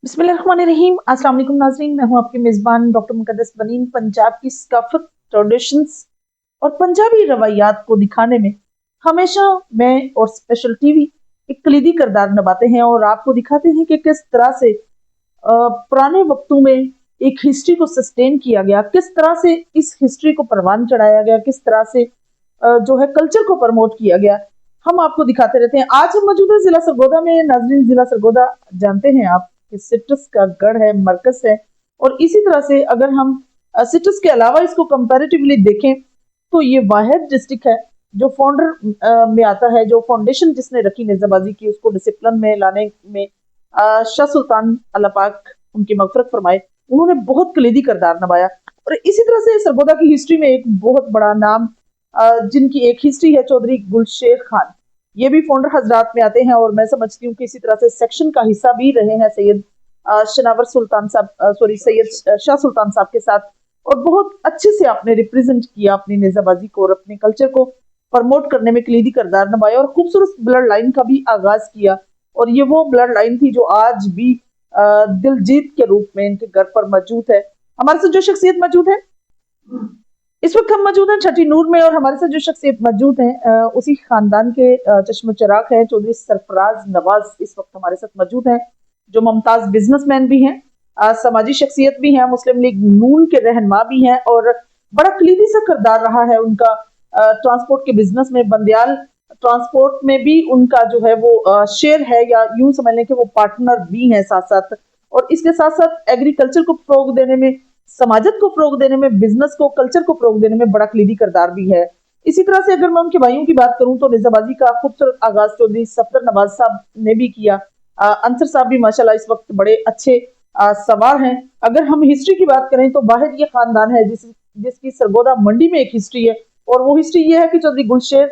बिस्मिल्लाहिर्रहमानिर्रहीम। अस्सलाम वालेकुम नाज़रीन, मैं हूं आपकी मेज़बान डॉक्टर मुक़द्दस बनीन। पंजाब की सकाफ़त, ट्रेडिशंस और पंजाबी रवायात को दिखाने में हमेशा मैं और स्पेशल टीवी एक कलीदी किरदार निभाते हैं और आपको दिखाते हैं कि किस तरह से पुराने वक्तों में एक हिस्ट्री को सस्टेन किया गया, किस तरह से इस हिस्ट्री को परवान चढ़ाया गया, किस तरह से जो है कल्चर को प्रमोट किया गया, हम आपको दिखाते रहते हैं। आज हम मौजूद है जिला सरगोदा में। नाजरीन, जिला सरगोदा जानते हैं आप कि सिट्रस का गढ़ है, मरकज है। और इसी तरह से अगर हम सिट्रस के अलावा इसको कंपैरेटिवली देखें तो ये वाहिद डिस्ट्रिक्ट है जो फाउंडर में आता है, जो फाउंडेशन जिसने रखी निजाबाजी की, उसको डिसिप्लिन में लाने में शाह सुल्तान अल्लाह पाक उनकी मगफरत फरमाए, उन्होंने बहुत कलीदी किरदार निभाया। और इसी तरह से सरगोदा की हिस्ट्री में एक बहुत बड़ा नाम जिनकी एक हिस्ट्री है, चौधरी गुलशेर खान। ये भी फाउंडर हजरात में आते हैं और मैं समझती हूँ कि इसी तरह से सेक्शन का हिस्सा भी रहे हैं सैयद शनावर सुल्तान साहब, सैयद शाह सुल्तान साहब के साथ। और बहुत अच्छे से आपने रिप्रेजेंट किया अपनी निजाबाजी को और अपने कल्चर को प्रमोट करने में कलीदी किरदार निभाया और खूबसूरत ब्लड लाइन का भी आगाज किया। और ये वो ब्लड लाइन थी जो आज भी दिलजीत के रूप में इनके घर पर मौजूद है। हमारे साथ जो शख्सियत मौजूद है, इस वक्त हम मौजूद हैं छठी नूर में और हमारे साथ जो शख्सियत मौजूद हैं उसी खानदान के चश्म चिराग है, चौधरी सरफराज नवाज इस वक्त हमारे साथ मौजूद हैं, जो मुमताज बिजनेसमैन भी हैं, समाजी शख्सियत भी हैं, मुस्लिम लीग नून के रहनुमा भी हैं और बड़ा कलीदी सा किरदार रहा है उनका ट्रांसपोर्ट के बिजनेस में। बंदयाल ट्रांसपोर्ट में भी उनका जो है वो शेयर है, या यूं समझ लें कि वो पार्टनर भी हैं साथ साथ। और इसके साथ साथ एग्रीकल्चर को फरोग देने में, समाजत को फरोग देने में, बिजनेस को, कल्चर को फरोग देने में बड़ा कलीदी किरदार भी है। इसी तरह से अगर मैं उनके भाइयों की बात करूं तो निजाबाजी का खूबसूरत आगाज चौधरी सफदर नवाज साहब ने भी किया। अंसर साहब भी माशाल्लाह इस वक्त बड़े अच्छे सवार हैं। अगर हम हिस्ट्री की बात करें तो बाहर ये खानदान है जिसकी सरगोदा मंडी में एक हिस्ट्री है, और वो हिस्ट्री ये है कि चौधरी गुलशेर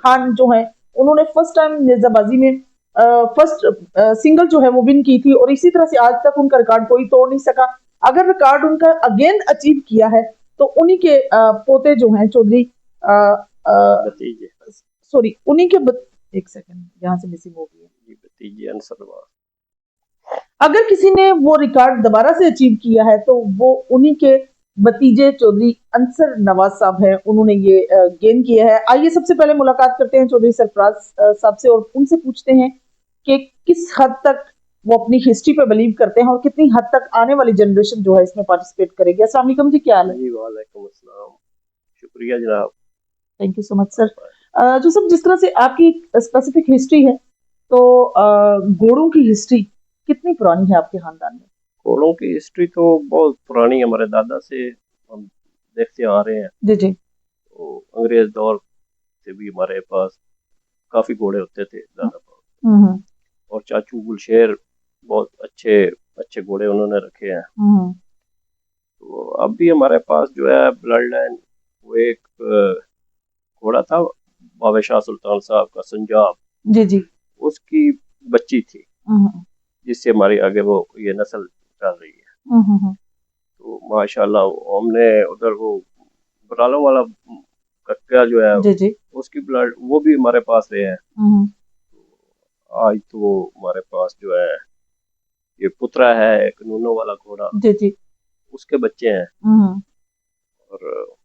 खान जो है उन्होंने फर्स्ट टाइम निजाबाजी में फर्स्ट सिंगल जो है वो विन की थी। और इसी तरह से आज तक उनका रिकॉर्ड कोई तोड़ नहीं सका। अगर रिकॉर्ड उनका अगेन अचीव किया है तो उन्हीं के पोते जो हैं चौधरी सॉरी उन्हीं के एक सेकंड यहाँ से मिसिंग हो गई है, भतीजे अंसर नवाज। अगर किसी ने वो रिकॉर्ड दोबारा से अचीव किया है तो वो उन्हीं के भतीजे चौधरी अंसर नवाज साहब हैं, उन्होंने ये गेन किया है। आइए सबसे पहले मुलाकात करते हैं चौधरी सरफराज साहब से और उनसे पूछते हैं कि किस हद तक वो अपनी हिस्ट्री पे बिलीव करते हैं और कितनी हद तक आने वाली जनरेशन जो है इसमें पार्टिसिपेट करेगी। अस्सलाम वालेकुम जी, क्या हाल है? जी वालेकुम अस्सलाम, शुक्रिया जनाब। Thank you so much sir. जो सब जिस तरह से आपकी स्पेसिफिक हिस्ट्री है, तो घोड़ों की हिस्ट्री कितनी पुरानी है आपके खानदान में? घोड़ों की हिस्ट्री तो बहुत पुरानी, हमारे दादा से हम देखते आ रहे हैं। जी जी। तो अंग्रेज दौर से भी हमारे पास काफी घोड़े होते थे दादा पास। और चाचू गुलशेर बहुत अच्छे घोड़े उन्होंने रखे हैं। तो अब भी हमारे पास जो है ब्लड लाइन वो एक घोड़ा था बाबा शाह सुल्तान साहब का संजाब, जी जी, उसकी बच्ची थी, जिससे हमारी आगे वो ये नस्ल चल रही है। तो माशाल्लाह हमने उधर वो बरालों वाला कट्टा जो है जी जी, उसकी ब्लड वो भी हमारे पास रहे हैं। आज तो वो हमारे पास जो है ये पुत्रा है एक नूनो वाला घोड़ा, जी जी, उसके बच्चे हैं। और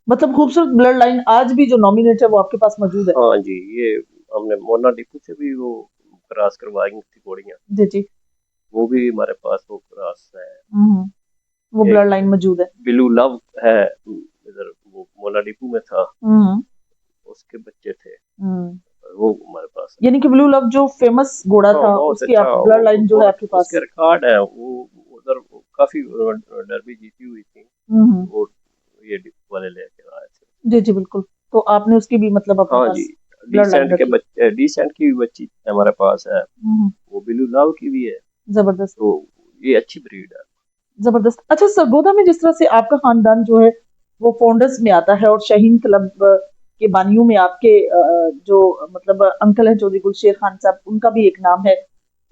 मतलब खूबसूरत ब्लड लाइन आज भी जो नॉमिनेट है वो आपके पास मौजूद है। हाँ जी, ये हमने मोना डिपू से भी वो क्रॉस करवाई थी घोड़ियाँ, जी जी, वो भी हमारे पास वो क्रॉस है। वो एक ब्लड लाइन मौजूद है। बिलू लव है, इधर वो मोना डिपू में था, उसके बच्चे थे, वो हमारे पास है। यानी कि ब्लू लव जो फेमस घोड़ा हाँ था बहुत उसकी अच्छा, आप ब्लड वो लाइन जो है बहुत आपके पास। उसके रिकॉर्ड है, वो उधर काफी डर्बी जीती हुई थी, वो ये डिपू वाले लेके आए थे। जी जी बिल्कुल, तो आपने उसकी भी मतलब अपने हाँ जी, पास ब्लड लाइन रखी। डिसेंट की भी बच्ची हमारे पास है, वो बिलू लव की भी है, जबरदस्त, तो ये अच्छी ब्रीड है। जबरदस्त। अच्छा, सरगोधा में जिस तरह से आपका खानदान जो है वो फाउंडर्स में आता है और शाहीन क्लब के बानियों में आपके जो मतलब अंकल हैं चौधरी गुलशेर खान साहब, उनका भी एक नाम है।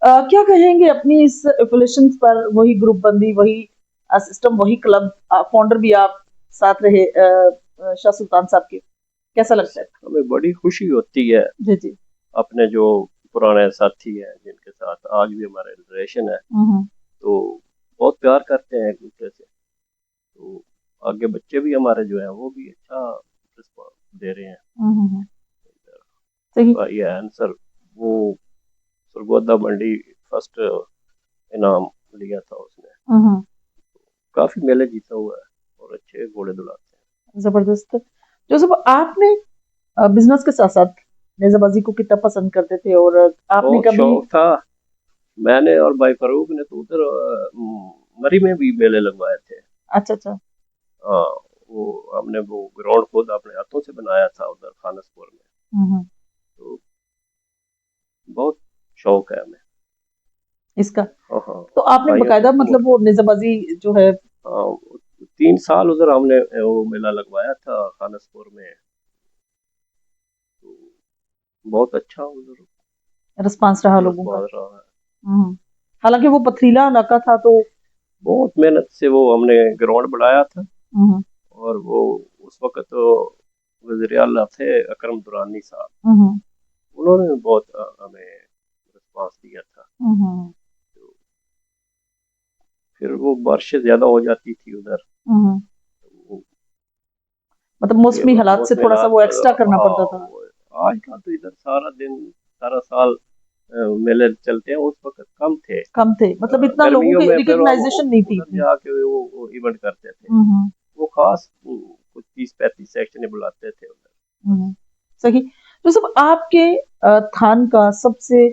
क्या कहेंगे अपनी इस एफिलिएशन पर? वही ग्रुप बंदी, वही सिस्टम, वही क्लब, फाउंडर भी आप साथ रहे शाह सुल्तान साहब के, कैसा लगता है? हमें बड़ी खुशी होती है, जी जी, अपने जो पुराने साथी हैं जिनके साथ आज भी हमारे रिलेशन है, तो बहुत प्यार करते हैं एक दूसरे से, तो आगे बच्चे भी हमारे जो है वो भी अच्छा रिस्पॉन्स दे रहे हैं। सही। भाई है आंसर, वो सरगोदा मंडी फर्स्ट इनाम लिया था उसने, काफी मेले जीता हुआ है और अच्छे घोड़े दुलाते हैं। जबरदस्त। जोसेफ, आपने बिजनेस के साथ साथ नेजाबाजी को कितना पसंद करते थे, और आपने बहुत कभी? शौक था, मैंने और भाई फारूक ने तो उधर मरी में भी मेले लगवाए थे। अच्छा अच्छा। हाँ, वो हमने वो ग्राउंड खुद अपने हाथों से बनाया था उधर खानसपुर में, तो बहुत शौक है हमें इसका हाँ हाँ। तो आपने भाइयों से बकायदा प्रमोट मतलब वो नेजाबाजी जो है। हाँ, 3 साल उधर हमने वो मेला लगवाया था खानसपुर में, तो बहुत अच्छा उधर रिस्पांस रहा लोगों का। रिस्पॉन्स रहा है। हालांकि वो पथरीला इलाका था तो। बहुत मेहनत से वो हमने ग्राउंड बनाया था, और वो उस वक्त तो वज़ीर आला थे अकरम दुरानी साहब, उन्होंने बहुत हमें रिस्पांस दिया था। तो फिर वो बारिशें ज्यादा हो जाती थी उधर, तो मतलब ये मौसमी हालात से मौसम थोड़ा सा हालात वो एक्स्ट्रा करना पड़ता था। आज का तो इधर सारा दिन सारा साल मेले चलते हैं, उस वक्त कम थे। कम थे, मतलब इतना लोगों गर्मियों की में फिर हम रिकग्नाइजेशन नहीं थी उधर इतनी। जाके वो इवेंट करते थे, वो खास कुछ 30-35 सेक्शन बुलाते थे उधर बस। सही। तो सब आपके थान का सबसे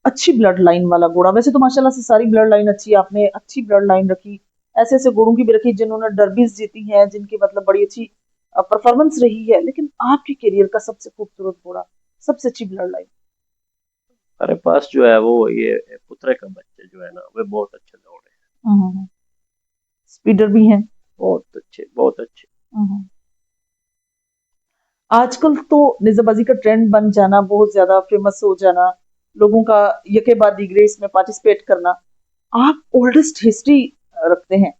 अच्छी ब्लड लाइन वाला घोड़ा, वैसे तो माशाल्लाह से सारी ब्लड लाइन अच्छी है, आपने अच्छी ब्लड लाइन रखी, ऐसे ऐसे घोड़ों की भी रखी जिन्होंने डर्बीज जीती हैं, जिनकी मतलब बड़ी अच्छी परफॉर्मेंस रही है, लेकिन आपके करियर का सबसे खूबसूरत घोड़ा, सबसे अच्छी ब्लड लाइन? हमारे पास जो है वो ये पुत्रे का बच्चे जो है ना वे बहुत अच्छे दौड़े हैं, स्पीडर भी हैं। बहुत अच्छे बहुत अच्छे। आजकल तो निजाबाजी का ट्रेंड बन जाना, बहुत ज्यादा फेमस हो जाना, लोगों का यके बाद दीगरे इसमें पार्टिसिपेट करना, आप ओल्डेस्ट हिस्ट्री रखते हैं,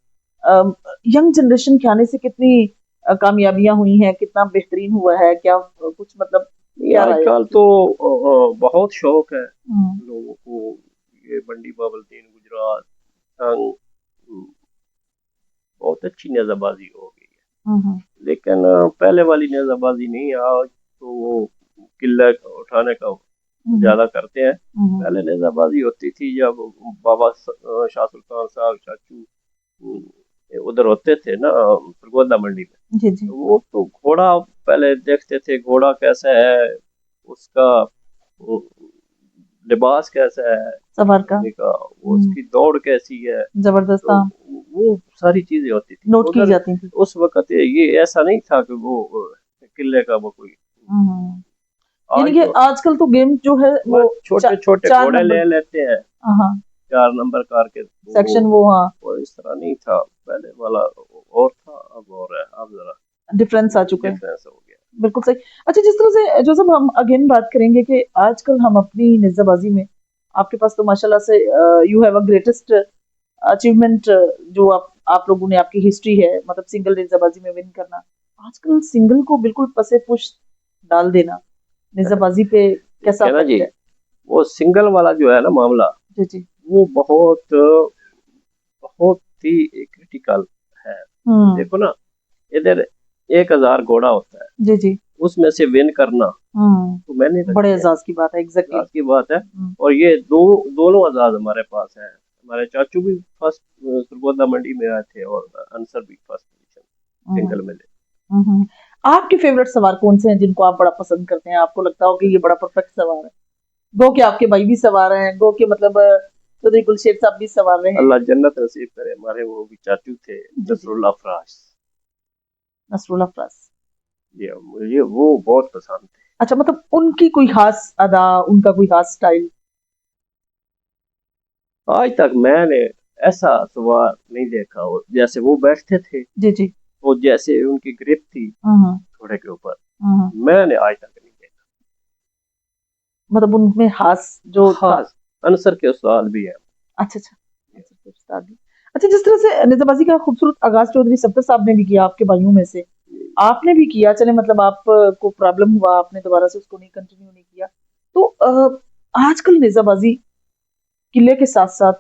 यंग जनरेशन के आने से कितनी कामयाबियां हुई हैं, कितना बेहतरीन हुआ है, क्या कुछ मतलब ये क्या राय है आजकल आपकी? तो बहुत शौक है लोगों को, ये बंडी बाबलदीन गुजरात संग, बहुत अच्छी नेजाबाजी हो गई है, लेकिन पहले वाली नेजाबाजी नहीं, आज तो वो किला उठाने का ज्यादा करते हैं। पहले नेजाबाजी होती थी जब बाबा शाह सुल्तान साहब चाचू उधर होते थे ना सरगोदा मंडी में, जी जी। तो वो तो घोड़ा पहले देखते थे, घोड़ा कैसा है, उसका वो लिबास कैसा है सवार का। आदमी का, वो उसकी दौड़ कैसी है, जबरदस्त, तो हाँ। वो सारी चीजें होती थी नोट की उधर। जाती थी। उस वक्त ये ऐसा नहीं था कि वो किले का वो कोई, यानी आज कि तो आजकल तो गेम जो है वो बस छोटे छोटे चार घोड़े नंबर। ले लेते हैं, हाँ, 4 नंबर कार के, सेक्शन वो, हाँ। वो इस तरह नहीं था, पहले वाला और था अब और है अब जरा डिफरेंस आ चुका है, डिफरेंस हो गया। बिल्कुल सही। अच्छा, जिस तरह से जोसेफ हम अगेन बात करेंगे कि आजकल हम अपनी निजाबाजी में, आपके पास तो माशाल्लाह से you have a greatest achievement, जो आप लोगों ने, आपकी हिस्ट्री है, मतलब सिंगल निजाबाजी में विन करना। आजकल सिंगल को बिल्कुल पसे पुश डाल देना निजाबाजी पे कैसा कहना जी, इफेक्ट है? वो सिंगल वाला जो है ना मामला, जी जी। वो बहुत बहुत ही क्रिटिकल है। देखो ना, इधर 1000 घोड़ा होता है, जी जी। उसमें से विन करना तो मैंने रख बड़े दिया, एजाज की बात है, एग्जैक्टली एजाज की बात है। और ये दोनों एजाज हमारे पास है। हमारे चाचू भी फर्स्ट सरगोदा मंडी में आए थे और अंसर भी फर्स्ट पोजीशन सिंगल में ले। आपके फेवरेट सवार कौन से हैं जिनको आप बड़ा पसंद करते हैं, आपको लगता हो कि ये बड़ा परफेक्ट सवार है? गो के आपके भाई भी सवार हैं, गो के मतलब चौधरी गुलशेर साहब भी सवार रहे हैं। अल्लाह जन्नत नसीब करे, हमारे वो भी चाचू थे, नसरुल्लाह फराज। नसरुल्लाह फराज, ये मुझे वो बहुत पसंद थे। अच्छा, मतलब उनकी कोई खास अदा, उनका कोई खास स्टाइल? आज तक मैंने ऐसा सवार नहीं देखा हो, जैसे वो बैठते थे जी जी, वो जैसे उनकी ग्रिप थी घोड़े के ऊपर, मैंने आज तक नहीं देखा। मतलब उनमें खास जो खास अनसर के उस्ताद भी है। अच्छा अच्छा, अनसर के उस्ताद भी। अच्छा, जिस तरह से निजाबाजी का खूबसूरत आगाज चौधरी सफ्दर साहब ने भी किया, आपके भाइयों में से आपने भी किया, चले मतलब आपको प्रॉब्लम हुआ, आपने दोबारा से उसको नहीं कंटिन्यू नहीं किया, तो आजकल निजाबाजी किले के साथ साथ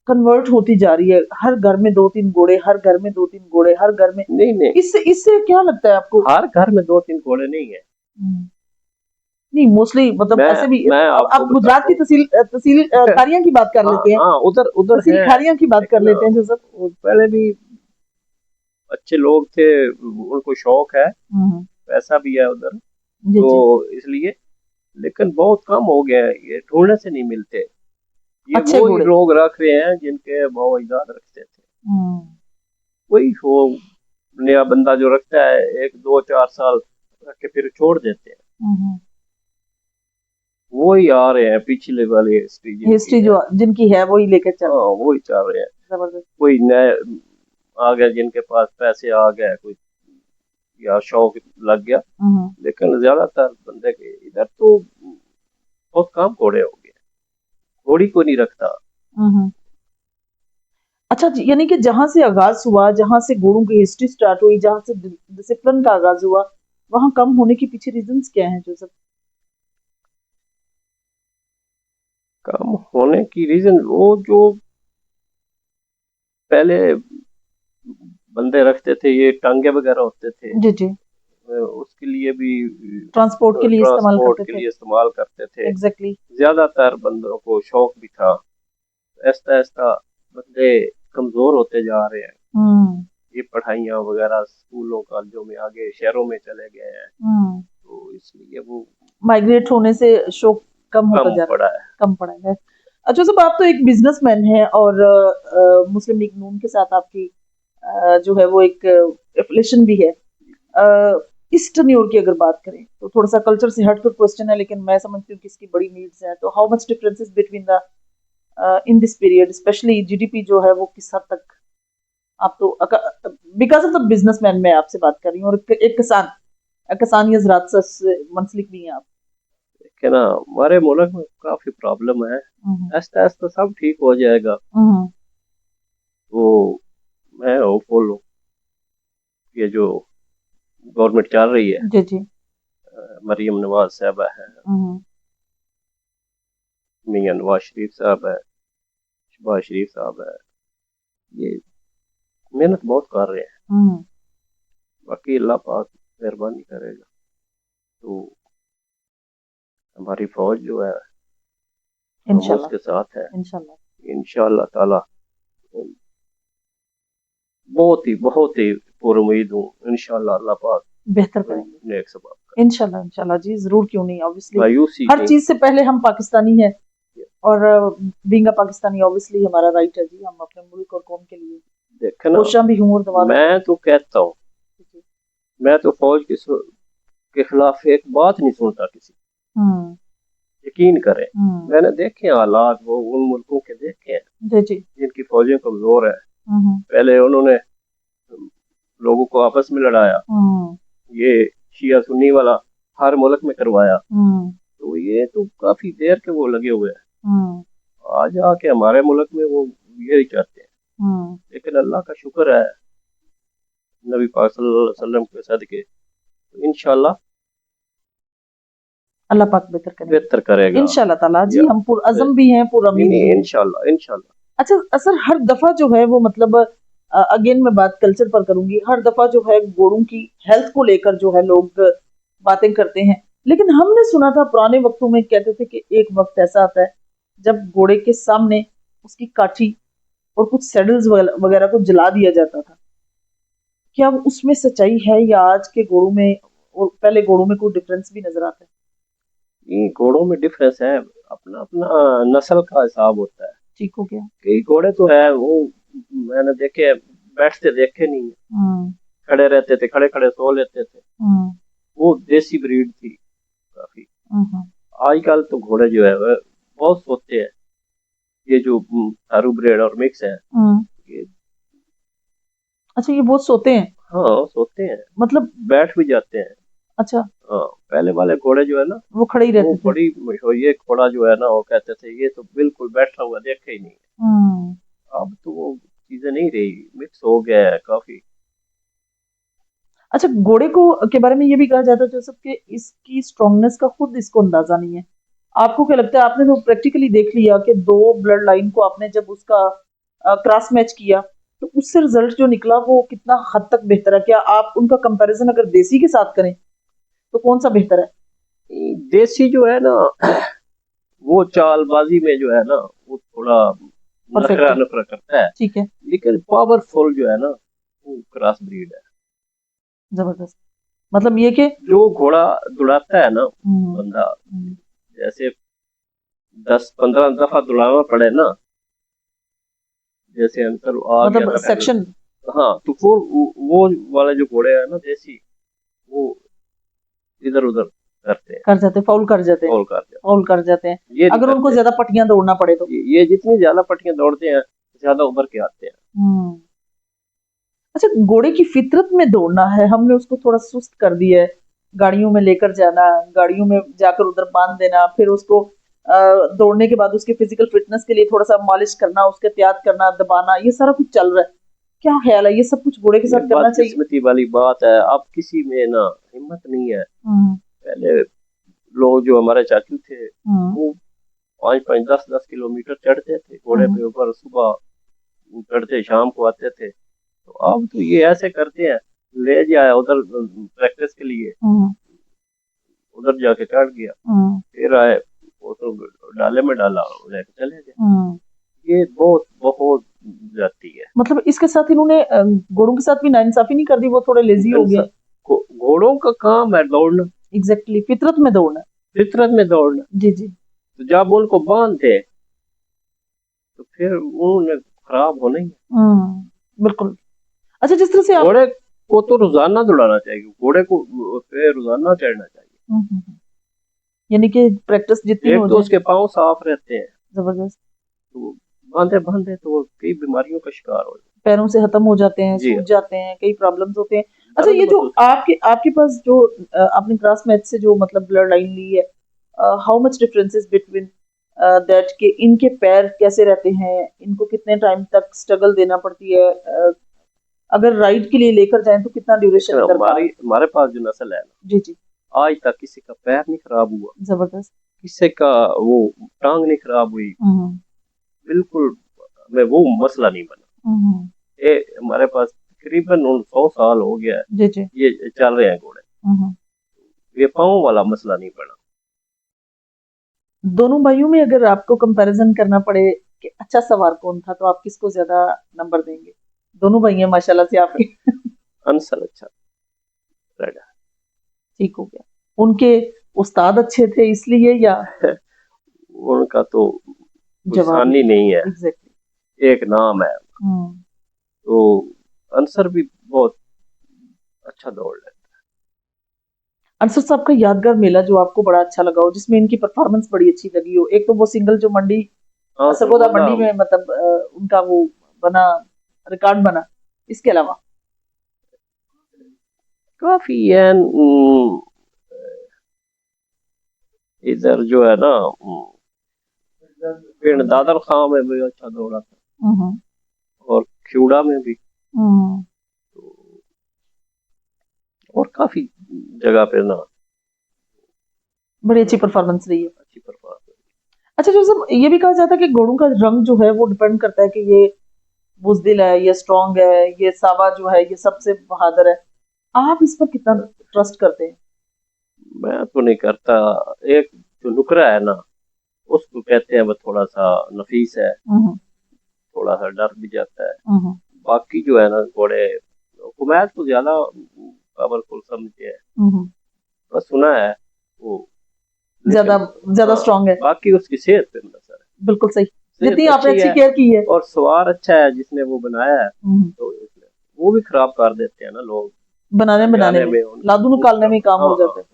कन्वर्ट होती जा रही है, हर घर में 2-3 घोड़े, हर घर में 2-3 घोड़े, हर घर में। नहीं, इससे इससे क्या लगता है आपको? हर घर में 2-3 घोड़े नहीं है। नहीं, मोस्टली मतलब ऐसे भी। मैं आप गुजरात की तहसील खारियां की बात कर लेते हैं, हाँ, उधर तहसील है, खारियां की बात कर लेते हैं जो सब पहले भी अच्छे लोग थे, उनको शौक है, पैसा भी है उधर, तो इसलिए। लेकिन बहुत कम हो गया है, ये ढूंढने से नहीं मिलते। ये वो ही लोग रख रहे हैं जिनके बाबा इजाद रखते थे, वही हो नया बंदा जो रखता है 1-2-4 साल रख के फिर छोड़ देते हैं, वही आ रहे हैं पिछले वाली हिस्ट्री जो जिनकी है वही लेकर चल, वही चल रहे हैं। जबरदस्त। कोई नए आ गया जिनके पास पैसे आ गए, कोई या शौक लग गया, लेकिन ज्यादातर बंदे के इधर तो बहुत कम घोड़े हो गए, घोड़ी को नहीं रखता। अच्छा जी, यानी कि जहां से आगाज हुआ, जहां से घोड़ों की हिस्ट्री स्टार्ट हुई, जहां से डिसिप्लिन का आगाज हुआ, वहां कम होने के पीछे रीजंस क्या हैं जो सब? कम होने की रीजन वो जो पहले बंदे रखते थे, ये टांगे वगैरह होते थे, जी जी, उसके लिए भी ट्रांसपोर्ट के लिए इस्तेमाल करते थे। एग्जैक्टली। ज्यादातर बंदों को शौक भी था। ऐसा ऐसा बंदे कमजोर होते जा रहे हैं, ये पढ़ाइयाँ वगैरह स्कूलों कॉलेजों में आगे शहरों में चले गए हैं, तो इसलिए वो माइग्रेट होने से शौक कम होता जा रहा है, कम पड़ा है। अच्छा साहब, आप तो एक बिजनेसमैन हैं और मुस्लिम लीग नून के साथ आपकी जो है वो एक एफिलिएशन भी है। इस टर्न्योर की अगर बात करें तो थोड़ा सा कल्चर से हटकर क्वेश्चन है, लेकिन मैं समझती हूँ कि इसकी बड़ी नीड्स हैं। तो how much differences between the in this period, specially GDP जो है वो किस हद तक, आप तो बिकॉज ऑफ द बिजनेसमैन मैं आपसे बात कर रही हूँ, और एक किसानी हजरात से मुंसलिक भी हैं आप। ना हमारे मुल्क में काफी प्रॉब्लम है, ऐसा ऐसा सब ठीक हो जाएगा। वो मैं होपफुल हूँ, ये जो गवर्नमेंट चल रही है, जी जी, मरियम नवाज साहब है, मियां नवाज शरीफ साहब है, शहबाज शरीफ साहब है, ये मेहनत बहुत कर रहे हैं। बाकी अल्लाह पाक मेहरबानी करेगा तो हमारी फौज जो है इंशाल्लाह उसके साथ है, इंशाल्लाह ताला। बहुत ही पुरुम्मीद हूँ, इंशाल्लाह अल्लाह पाक बेहतर करेंगे, नेक सबाब इंशाल्लाह इंशाल्लाह जी, जरूर, क्यों नहीं। ऑब्वियसली मायूसी हर चीज से पहले हम पाकिस्तानी हैं, और बीइंग अ पाकिस्तानी ऑब्वियसली हमारा राइट है जी, हम अपने मुल्क और कौम के लिए देखना भी हूँ और दवा। मैं तो कहता हूँ, मैं तो फौज के खिलाफ एक बात नहीं सुनता किसी, यकीन करें, मैंने देखे हालात वो उन मुल्कों के देखे हैं जिनकी फौजें कमजोर है। पहले उन्होंने लोगों को आपस में लड़ाया, ये शिया सुन्नी वाला हर मुल्क में करवाया, तो ये तो काफी देर के वो लगे हुए हैं। आज आके हमारे मुल्क में वो यही चाहते हैं। लेकिन अल्लाह का शुक्र है नबी पाक सल्लल्लाहु अलैहि वसल्लम के सदके, तो इंशाल्लाह अल्लाह पाक बेहतर करेगा इंशाल्लाह ताला जी। हम पुरअज़म भी हैं, पुरउम्मीद भी हैं इंशाल्लाह इंशाल्लाह। अच्छा सर, हर दफा जो है वो मतलब अगेन मैं बात कल्चर पर करूंगी, हर दफा जो है घोड़ों की हेल्थ को लेकर जो है लोग बातें करते हैं, लेकिन हमने सुना था पुराने वक्तों में कहते थे कि एक वक्त ऐसा आता है जब घोड़े के सामने उसकी काठी और कुछ सैडल्स वगैरह को जला दिया जाता था। क्या उसमें सच्चाई है या आज के घोड़ों में और पहले घोड़ों में कोई डिफरेंस भी नजर आता है? ये घोड़ों में डिफरेंस है, अपना अपना नस्ल का हिसाब होता है। ठीक हो गया। कई घोड़े तो है वो मैंने देखे बैठते देखे नहीं, खड़े रहते थे, खड़े खड़े सो लेते थे, वो देसी ब्रीड थी काफी। आजकल तो घोड़े जो है वह बहुत सोते हैं, ये जो थारू ब्रीड और मिक्स है ये। अच्छा, ये बहुत सोते हैं? हाँ सोते हैं, मतलब बैठ भी जाते हैं। अच्छा। हाँ, पहले वाले घोड़े जो है ना वो खड़े ही रहते थे। बड़ी मशहूर, ये घोड़ा जो है ना वो कहते थे ये तो बिल्कुल बैठा हुआ देखे ही नहीं। अब तो वो चीजें नहीं रही, मिक्स हो गया है काफी। अच्छा, घोड़े को के बारे में ये भी कहा जाता है जोसेफ कि इसकी स्ट्रांगनेस का खुद इसको अंदाजा नहीं है। आपको क्या लगता है? आपने तो प्रैक्टिकली देख लिया कि दो ब्लड लाइन को आपने जब उसका क्रॉस मैच किया तो उससे रिजल्ट जो निकला वो कितना हद तक बेहतर है? क्या आप उनका कंपैरिजन अगर देसी के साथ करें तो कौन सा बेहतर है? देसी जो है ना वो चालबाजी में जो है ना वो थोड़ा नखरा नखरा करता है, ठीक है, लेकिन पावरफुल जो है ना वो क्रॉस ब्रीड है। जबरदस्त। मतलब ये कि जो घोड़ा दौड़ाता है ना बंदा, जैसे 10-15 दफा दौड़ाना पड़े ना, जैसे अंतर आ गया मतलब था सेक्शन। हाँ, तो वो वाले जो घोड़े हैं ना देसी, वो इधर उधर कर जाते, फाउल कर जाते हैं, फाउल कर जाते हैं ये अगर उनको ज्यादा पट्टियां दौड़ना पड़े तो। ये जितनी ज्यादा पट्टियां दौड़ते हैं ज्यादा उभर के आते हैं। अच्छा, घोड़े की फितरत में दौड़ना है, हमने उसको थोड़ा सुस्त कर दिया है। गाड़ियों में लेकर जाना, गाड़ियों में जाकर उधर बांध देना, फिर उसको दौड़ने के बाद उसके फिजिकल फिटनेस के लिए थोड़ा सा मालिश करना, उसके एहतियात करना, दबाना, ये सारा कुछ चल रहा है। क्या ख्याल है, ये सब कुछ घोड़े के साथ करना चाहिए? किस्मती वाली बात है, अब किसी में ना हिम्मत नहीं है। पहले लोग जो हमारे चाचू थे वो 5-5, 10-10 किलोमीटर चढ़ते थे घोड़े पे ऊपर, सुबह चढ़ते शाम को आते थे। तो अब तो ये ऐसे करते हैं, ले जाया उधर प्रैक्टिस के लिए, उधर जाके चढ़ गया, फिर आए वो तो डाले में डाला लेके चले गए। ये बहुत बहुत जाती है। मतलब इसके साथ इन्होंने घोड़ों के साथ भी नाइंसाफी नहीं कर दी, वो थोड़े लेजी हो गए। घोड़ों का काम है दौड़ना। एग्जैक्टली, फितरत में दौड़ना। फितरत में दौड़ना। जी जी। तो जब उनको बांधते तो फिर उन्होंने खराब होना ही। बिल्कुल। अच्छा, जिस तरह से आप घोड़े को तो रोजाना दौड़ाना चाहिए, घोड़े को रोजाना चढ़ना चाहिए। यानी कि प्रैक्टिस जितनी हो तो उसके पाँव साफ रहते हैं। जबरदस्त। तो बांधे बांधे तो वो कई बीमारियों का शिकार हो जाते हैं, पैरों से खत्म हो जाते हैं, सूज जाते हैं, कई प्रॉब्लम्स होते हैं। अच्छा, ये जो आपके पास जो आपने क्रॉस मैच से जो मतलब ब्लड लाइन ली है, how much differences between that के इनके पैर कैसे रहते हैं, इनको कितने टाइम तक स्ट्रगल देना पड़ती है, अगर राइड के लिए लेकर जाएं तो कितना ड्यूरेशन? हमारे पास जो नस्ल है जी जी, आज तक किसी का पैर नहीं खराब हुआ। जबरदस्त। किसी का वो टांग नहीं खराब हुई, बिल्कुल में वो मसला नहीं बना। ये हमारे पास तकरीबन 100 साल हो गया है जी जी, ये चल रहे हैं घोड़े, ये पाँव वाला मसला नहीं बना। दोनों भाइयों में अगर आपको कंपैरिजन करना पड़े कि अच्छा सवार कौन था, तो आप किसको ज्यादा नंबर देंगे? दोनों भाई हैं माशाल्लाह से आपके। अंसर अच्छा लगा। ठीक हो गया। उनके उस्ताद अच्छे थे इसलिए या उनका तो जवानी नहीं है, एक नाम है। तो अंसर भी बहुत अच्छा दौड़ लेता है। अंसर साहब का यादगार मेला जो आपको बड़ा अच्छा लगा हो, जिसमें इनकी परफॉर्मेंस बड़ी अच्छी लगी हो, एक तो वो सिंगल जो मंडी सरगोदा मंडी में मतलब उनका वो बना, रिकॉर्ड बना, इसके अलावा काफी है इधर जो है ना पिंड दादर खां में भी अच्छा दौड़ा था और ख्यूड़ा में भी तो, और काफी जगह पे ना बड़ी अच्छी परफॉर्मेंस रही है। अच्छी परफॉर्मेंस। अच्छा जो सब ये भी कहा जाता है कि घोड़ों का रंग जो है वो डिपेंड करता है कि ये बुजदिल है, ये स्ट्रांग है, ये सावा जो है ये सबसे बहादुर है। आप इस पर कितना ट्रस्ट करते हैं? मैं तो नहीं करता। एक जो नुकरा है ना उसको कहते हैं वो थोड़ा सा नफीस है, थोड़ा सा डर भी जाता है। बाकी जो है ना घोड़े कुमैत तो ज्यादा पावरफुल समझते हैं, बस सुना है वो ज्यादा ज्यादा हाँ, स्ट्रांग है। बाकी उसकी सेहत पे असर है। बिल्कुल सही, सेहत जितनी आपने अच्छी है केयर की है। और सवार अच्छा है जिसने वो बनाया है, तो इसलिए वो भी खराब कर देते हैं ना लोग बनाने में लादू निकालने में काम हो जाता है।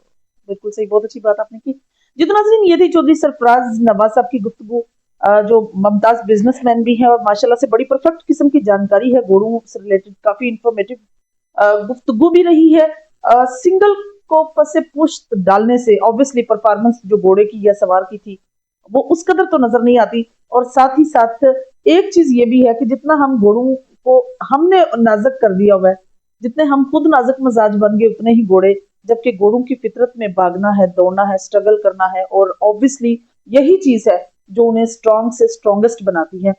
बिल्कुल सही, बहुत अच्छी बात आपने की। जितना नाज़रीन ये थी चौधरी सरफराज नवाज साहब की गुफ्तगू, जो ममताज बिजनेसमैन भी हैं और माशाल्लाह से बड़ी परफेक्ट किस्म की जानकारी है घोड़ों से रिलेटेड, काफी इंफॉर्मेटिव गुफ्तगू भी रही है। सिंगल को पसे पुश्त डालने से ऑब्वियसली परफॉर्मेंस जो घोड़े की या सवार की थी वो उस कदर तो नजर नहीं आती। और साथ ही साथ एक चीज ये भी है कि जितना हम घोड़ों को हमने नाजुक कर दिया हुआ है, जितने हम खुद नाजुक मिजाज बन गए उतने ही घोड़े, जबकि घोड़ों की फितरत में भागना है, दौड़ना है, स्ट्रगल करना है और ऑब्वियसली यही चीज है जो उन्हें स्ट्रांग से स्ट्रॉन्गेस्ट बनाती है।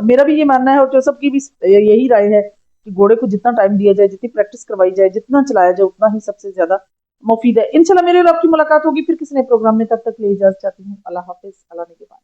मेरा भी ये मानना है और जो सबकी भी यही राय है कि घोड़े को जितना टाइम दिया जाए, जितनी प्रैक्टिस करवाई जाए, जितना चलाया जाए उतना ही सबसे ज्यादा मुफीद है। इंशाल्लाह मेरे और आपकी मुलाकात होगी फिर किसी नए प्रोग्राम में, तब तक ले इजाजत चाहती हूँ। अल्लाह हाफिज, अल्लाह निगहबान।